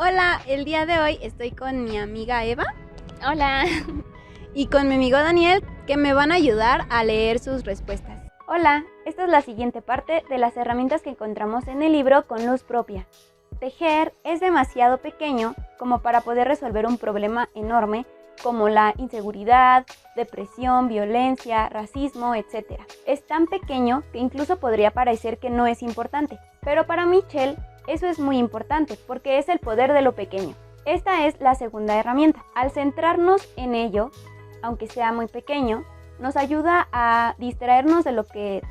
Hola, el día de hoy estoy con mi amiga Eva Hola. y con mi amigo Daniel, que me van a ayudar a leer sus respuestas. Hola, esta es la siguiente parte de las herramientas que encontramos en el libro Con Luz Propia. Tejer es demasiado pequeño como para poder resolver un problema enorme como la inseguridad, depresión, violencia, racismo, etc. Es tan pequeño que incluso podría parecer que no es importante, pero para Michelle eso es muy importante porque es el poder de lo pequeño. Esta es la segunda herramienta. Al centrarnos en ello, aunque sea muy pequeño, nos ayuda a distraernos de lo que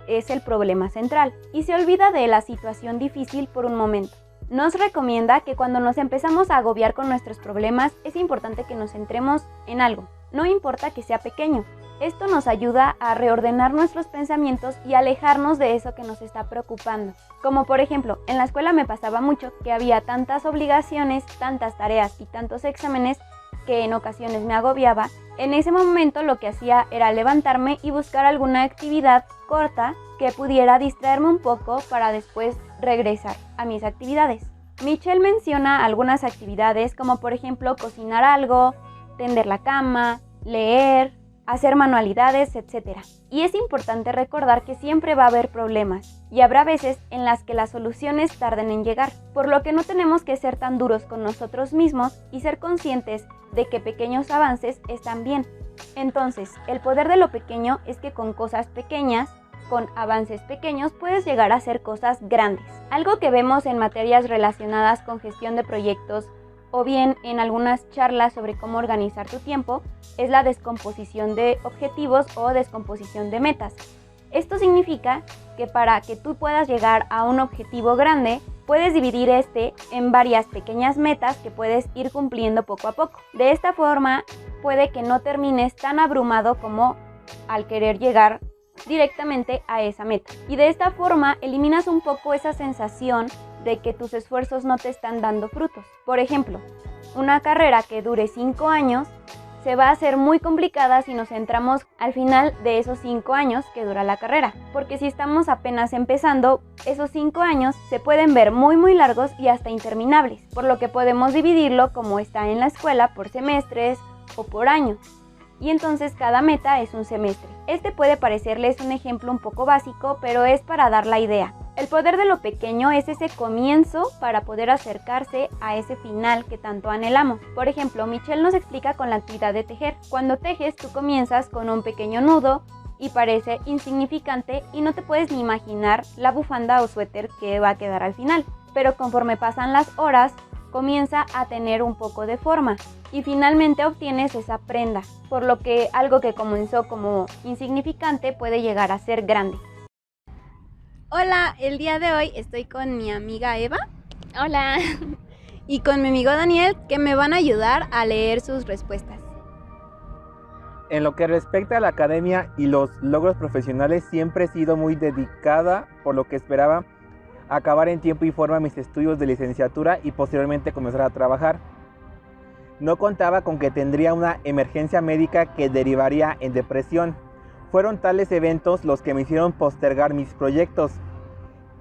es el problema central y se olvida de la situación difícil por un momento. Nos recomienda que cuando nos empezamos a agobiar con nuestros problemas, es importante que nos centremos en algo, no importa que sea pequeño. Esto nos ayuda a reordenar nuestros pensamientos y alejarnos de eso que nos está preocupando. Como por ejemplo, en la escuela me pasaba mucho que había tantas obligaciones, tantas tareas y tantos exámenes que en ocasiones me agobiaba. En ese momento lo que hacía era levantarme y buscar alguna actividad corta que pudiera distraerme un poco para después regresar a mis actividades. Michelle menciona algunas actividades como por ejemplo cocinar algo, tender la cama, leer, hacer manualidades, etc. Y es importante recordar que siempre va a haber problemas y habrá veces en las que las soluciones tarden en llegar, por lo que no tenemos que ser tan duros con nosotros mismos y ser conscientes de que pequeños avances están bien. Entonces, el poder de lo pequeño es que con cosas pequeñas, con avances pequeños, puedes llegar a hacer cosas grandes. Algo que vemos en materias relacionadas con gestión de proyectos o bien en algunas charlas sobre cómo organizar tu tiempo, es la descomposición de objetivos o descomposición de metas. Esto significa que para que tú puedas llegar a un objetivo grande, puedes dividir este en varias pequeñas metas que puedes ir cumpliendo poco a poco. De esta forma, puede que no termines tan abrumado como al querer llegar directamente a esa meta. Y de esta forma, eliminas un poco esa sensación de que tus esfuerzos no te están dando frutos. Por ejemplo, una carrera que dure 5 años se va a hacer muy complicada si nos centramos al final de esos 5 años que dura la carrera, porque si estamos apenas empezando, esos 5 años se pueden ver muy largos y hasta interminables, por lo que podemos dividirlo como está en la escuela por semestres o por años. Y entonces cada meta es un semestre. Este puede parecerles un ejemplo un poco básico, pero es para dar la idea. El poder de lo pequeño es ese comienzo para poder acercarse a ese final que tanto anhelamos. Por ejemplo, Michelle nos explica con la actividad de tejer. Cuando tejes, tú comienzas con un pequeño nudo y parece insignificante y no te puedes ni imaginar la bufanda o suéter que va a quedar al final. Pero conforme pasan las horas, comienza a tener un poco de forma y finalmente obtienes esa prenda, por lo que algo que comenzó como insignificante puede llegar a ser grande. Hola, el día de hoy estoy con mi amiga Eva Hola. y con mi amigo Daniel, que me van a ayudar a leer sus respuestas. En lo que respecta a la academia y los logros profesionales, siempre he sido muy dedicada, por lo que esperaba acabar en tiempo y forma mis estudios de licenciatura y posteriormente comenzar a trabajar. No contaba con que tendría una emergencia médica que derivaría en depresión. Fueron tales eventos los que me hicieron postergar mis proyectos.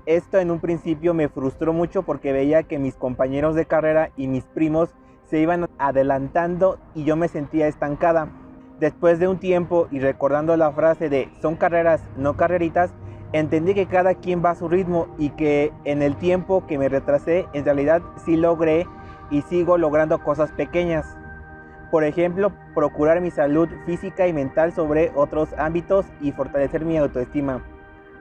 Esto en un principio me frustró mucho porque veía que mis compañeros de carrera y mis primos se iban adelantando y yo me sentía estancada. Después de un tiempo y recordando la frase de son carreras, no carreritas, entendí que cada quien va a su ritmo y que en el tiempo que me retrasé, en realidad sí logré y sigo logrando cosas pequeñas. Por ejemplo, procurar mi salud física y mental sobre otros ámbitos y fortalecer mi autoestima.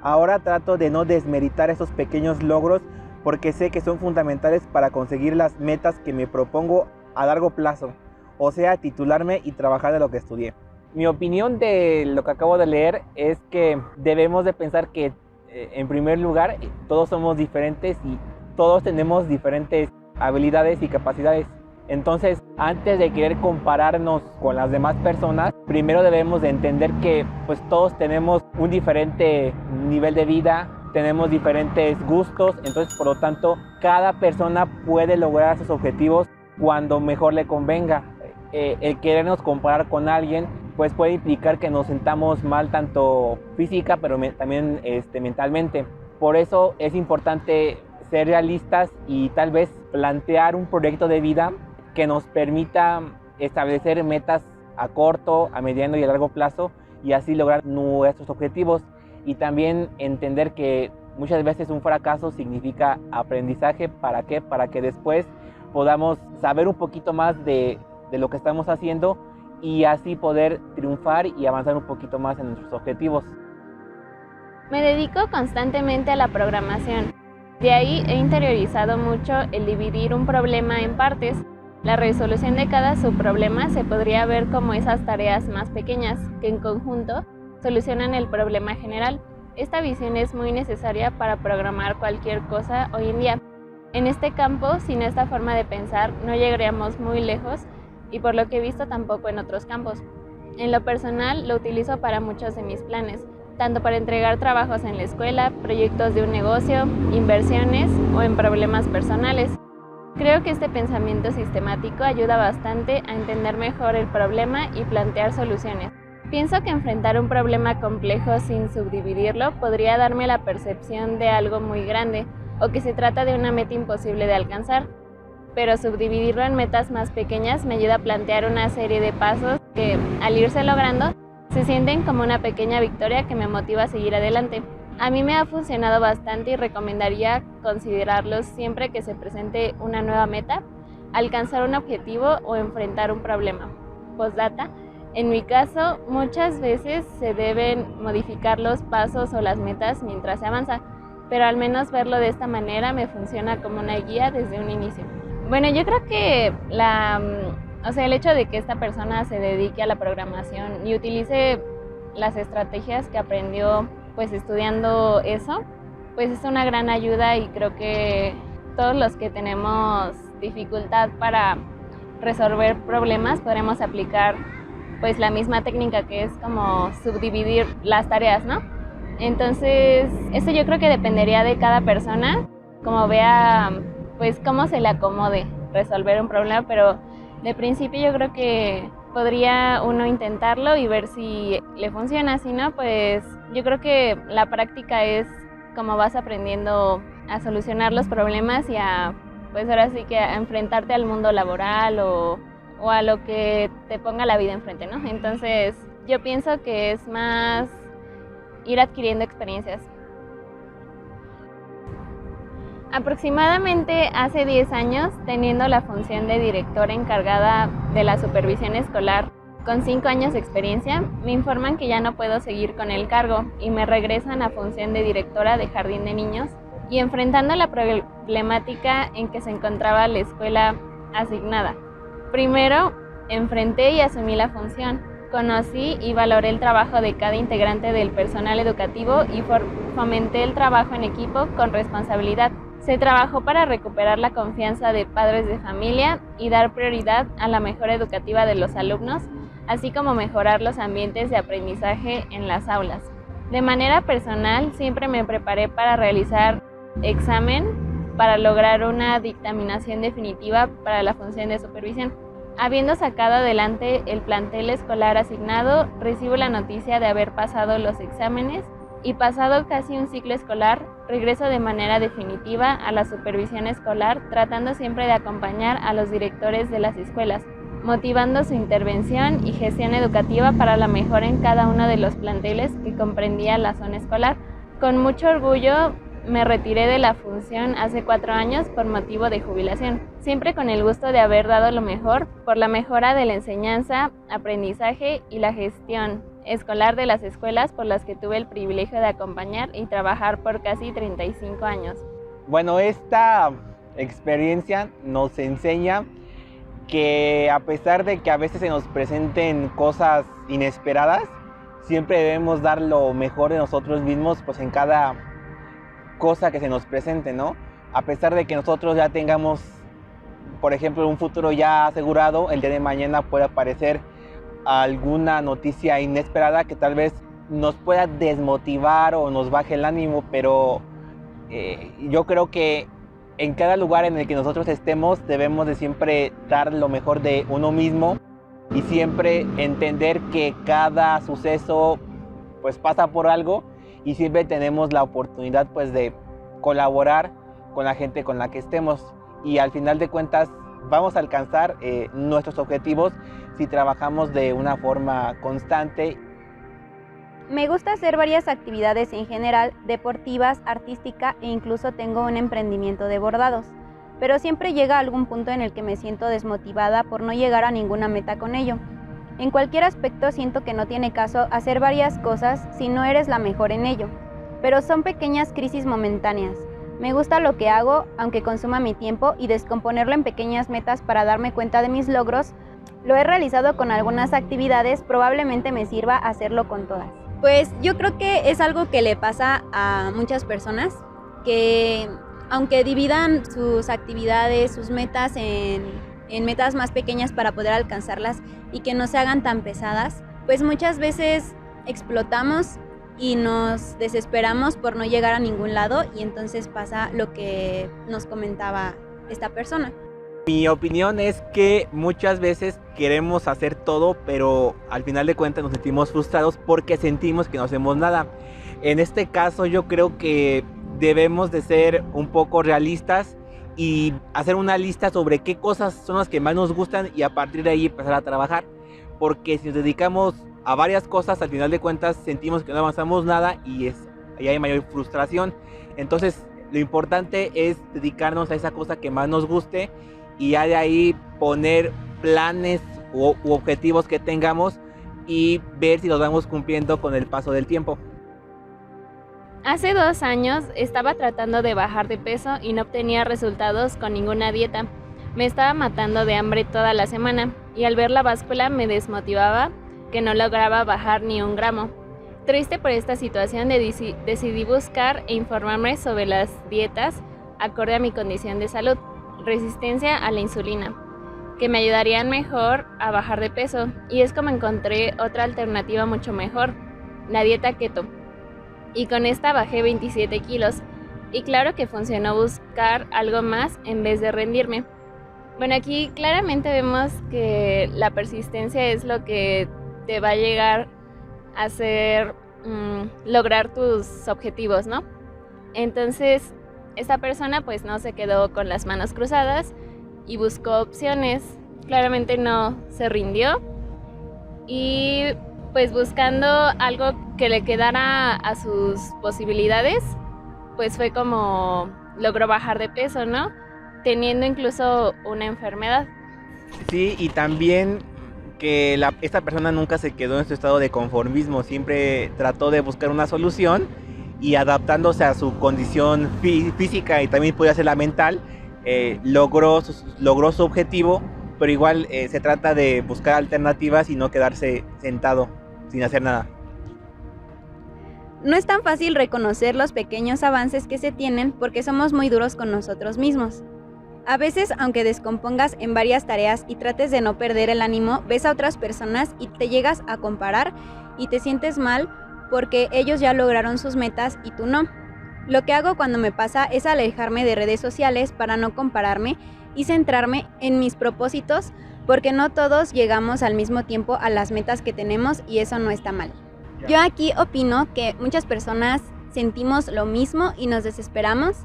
Ahora trato de no desmeritar esos pequeños logros porque sé que son fundamentales para conseguir las metas que me propongo a largo plazo, o sea, titularme y trabajar de lo que estudié. Mi opinión de lo que acabo de leer es que debemos de pensar que en primer lugar todos somos diferentes y todos tenemos diferentes habilidades y capacidades. Entonces, antes de querer compararnos con las demás personas, primero debemos de entender que pues todos tenemos un diferente nivel de vida, tenemos diferentes gustos, entonces por lo tanto cada persona puede lograr sus objetivos cuando mejor le convenga. El querernos comparar con alguien pues puede implicar que nos sentamos mal tanto física pero también mentalmente. Por eso es importante ser realistas y tal vez plantear un proyecto de vida que nos permita establecer metas a corto, a mediano y a largo plazo y así lograr nuestros objetivos. Y también entender que muchas veces un fracaso significa aprendizaje. ¿Para qué? Para que después podamos saber un poquito más de lo que estamos haciendo y así poder triunfar y avanzar un poquito más en nuestros objetivos. Me dedico constantemente a la programación. De ahí he interiorizado mucho el dividir un problema en partes. La resolución de cada subproblema se podría ver como esas tareas más pequeñas que en conjunto solucionan el problema general. Esta visión es muy necesaria para programar cualquier cosa hoy en día. En este campo, sin esta forma de pensar, no llegaríamos muy lejos y por lo que he visto tampoco en otros campos. En lo personal, lo utilizo para muchos de mis planes, tanto para entregar trabajos en la escuela, proyectos de un negocio, inversiones o en problemas personales. Creo que este pensamiento sistemático ayuda bastante a entender mejor el problema y plantear soluciones. Pienso que enfrentar un problema complejo sin subdividirlo podría darme la percepción de algo muy grande o que se trata de una meta imposible de alcanzar, pero subdividirlo en metas más pequeñas me ayuda a plantear una serie de pasos que, al irse logrando, se sienten como una pequeña victoria que me motiva a seguir adelante. A mí me ha funcionado bastante y recomendaría considerarlos siempre que se presente una nueva meta, alcanzar un objetivo o enfrentar un problema. Postdata, en mi caso, muchas veces se deben modificar los pasos o las metas mientras se avanza, pero al menos verlo de esta manera me funciona como una guía desde un inicio. Bueno, yo creo que el hecho de que esta persona se dedique a la programación y utilice las estrategias que aprendió pues estudiando eso, pues es una gran ayuda y creo que todos los que tenemos dificultad para resolver problemas podremos aplicar pues la misma técnica que es como subdividir las tareas, ¿no? Entonces, esto yo creo que dependería de cada persona, como vea pues cómo se le acomode resolver un problema, pero de principio yo creo que podría uno intentarlo y ver si le funciona. Si no, pues yo creo que la práctica es como vas aprendiendo a solucionar los problemas y a, pues ahora sí que a enfrentarte al mundo laboral o a lo que te ponga la vida enfrente, ¿no? Entonces yo pienso que es más ir adquiriendo experiencias. Aproximadamente hace 10 años, teniendo la función de directora encargada de la supervisión escolar, con 5 años de experiencia, me informan que ya no puedo seguir con el cargo y me regresan a función de directora de jardín de niños y enfrentando la problemática en que se encontraba la escuela asignada. Primero, enfrenté y asumí la función. Conocí y valoré el trabajo de cada integrante del personal educativo y fomenté el trabajo en equipo con responsabilidad. Se trabajó para recuperar la confianza de padres de familia y dar prioridad a la mejora educativa de los alumnos, así como mejorar los ambientes de aprendizaje en las aulas. De manera personal, siempre me preparé para realizar examen para lograr una dictaminación definitiva para la función de supervisión. Habiendo sacado adelante el plantel escolar asignado, recibo la noticia de haber pasado los exámenes y pasado casi un ciclo escolar, regreso de manera definitiva a la supervisión escolar, tratando siempre de acompañar a los directores de las escuelas, motivando su intervención y gestión educativa para la mejora en cada uno de los planteles que comprendía la zona escolar. Con mucho orgullo me retiré de la función hace 4 años por motivo de jubilación, siempre con el gusto de haber dado lo mejor por la mejora de la enseñanza, aprendizaje y la gestión escolar de las escuelas por las que tuve el privilegio de acompañar y trabajar por casi 35 años. Bueno, esta experiencia nos enseña que a pesar de que a veces se nos presenten cosas inesperadas, siempre debemos dar lo mejor de nosotros mismos pues en cada cosa que se nos presente, ¿no? A pesar de que nosotros ya tengamos, por ejemplo, un futuro ya asegurado, el día de mañana puede aparecer alguna noticia inesperada que tal vez nos pueda desmotivar o nos baje el ánimo, pero yo creo que en cada lugar en el que nosotros estemos debemos de siempre dar lo mejor de uno mismo y siempre entender que cada suceso pues pasa por algo y siempre tenemos la oportunidad pues de colaborar con la gente con la que estemos. Y al final de cuentas vamos a alcanzar nuestros objetivos si trabajamos de una forma constante. Me gusta hacer varias actividades en general, deportivas, artística e incluso tengo un emprendimiento de bordados. Pero siempre llega algún punto en el que me siento desmotivada por no llegar a ninguna meta con ello. En cualquier aspecto siento que no tiene caso hacer varias cosas si no eres la mejor en ello. Pero son pequeñas crisis momentáneas. Me gusta lo que hago, aunque consuma mi tiempo, y descomponerlo en pequeñas metas para darme cuenta de mis logros. Lo he realizado con algunas actividades, probablemente me sirva hacerlo con todas. Pues yo creo que es algo que le pasa a muchas personas, que aunque dividan sus actividades, sus metas en metas más pequeñas para poder alcanzarlas y que no se hagan tan pesadas, pues muchas veces explotamos y nos desesperamos por no llegar a ningún lado y entonces pasa lo que nos comentaba esta persona. Mi opinión es que muchas veces queremos hacer todo, pero al final de cuentas nos sentimos frustrados porque sentimos que no hacemos nada. En este caso yo creo que debemos de ser un poco realistas y hacer una lista sobre qué cosas son las que más nos gustan y a partir de ahí empezar a trabajar. Porque si nos dedicamos a varias cosas, al final de cuentas sentimos que no avanzamos nada y hay mayor frustración. Entonces lo importante es dedicarnos a esa cosa que más nos guste y ya de ahí poner planes u objetivos que tengamos y ver si los vamos cumpliendo con el paso del tiempo. Hace 2 años estaba tratando de bajar de peso y no obtenía resultados con ninguna dieta. Me estaba matando de hambre toda la semana y al ver la báscula me desmotivaba que no lograba bajar ni 1 gramo. Triste por esta situación decidí buscar e informarme sobre las dietas acorde a mi condición de salud, resistencia a la insulina, que me ayudarían mejor a bajar de peso, y es como encontré otra alternativa mucho mejor, la dieta keto. Y con esta bajé 27 kilos y claro que funcionó buscar algo más en vez de rendirme. Bueno, aquí claramente vemos que la persistencia es lo que te va a llegar a hacer lograr tus objetivos, ¿no? Entonces esta persona pues no se quedó con las manos cruzadas y buscó opciones. Claramente no se rindió y pues buscando algo que le quedara a sus posibilidades, pues fue como logró bajar de peso, ¿no? Teniendo incluso una enfermedad. Sí, y también que esta persona nunca se quedó en su estado de conformismo, siempre trató de buscar una solución y adaptándose a su condición física y también podía ser la mental, logró su objetivo, pero igual se trata de buscar alternativas y no quedarse sentado sin hacer nada. No es tan fácil reconocer los pequeños avances que se tienen porque somos muy duros con nosotros mismos. A veces, aunque descompongas en varias tareas y trates de no perder el ánimo, ves a otras personas y te llegas a comparar y te sientes mal porque ellos ya lograron sus metas y tú no. Lo que hago cuando me pasa es alejarme de redes sociales para no compararme y centrarme en mis propósitos, porque no todos llegamos al mismo tiempo a las metas que tenemos y eso no está mal. Yo aquí opino que muchas personas sentimos lo mismo y nos desesperamos,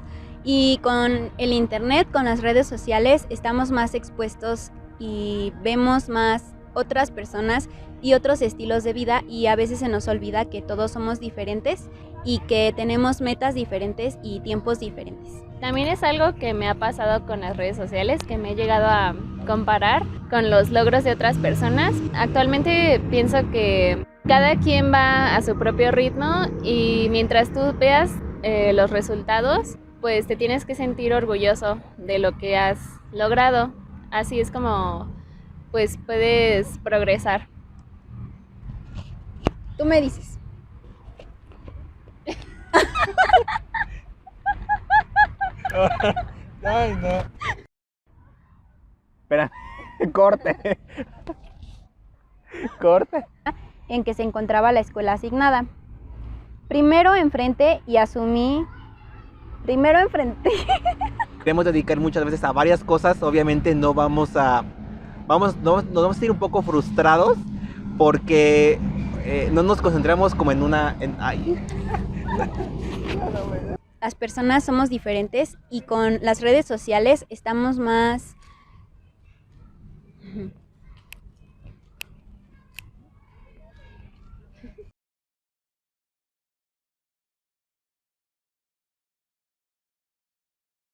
y con el internet, con las redes sociales, estamos más expuestos y vemos más otras personas y otros estilos de vida, y a veces se nos olvida que todos somos diferentes y que tenemos metas diferentes y tiempos diferentes. También es algo que me ha pasado con las redes sociales, que me he llegado a comparar con los logros de otras personas. Actualmente pienso que cada quien va a su propio ritmo y mientras tú veas los resultados, pues te tienes que sentir orgulloso de lo que has logrado. Así es como pues puedes progresar. Tú me dices. Ay, no. Espera, corte. Corte. En que se encontraba la escuela asignada. Primero enfrenté. Queremos dedicar muchas veces a varias cosas, obviamente nos vamos a ir un poco frustrados porque no nos concentramos como en una... las personas somos diferentes y con las redes sociales estamos más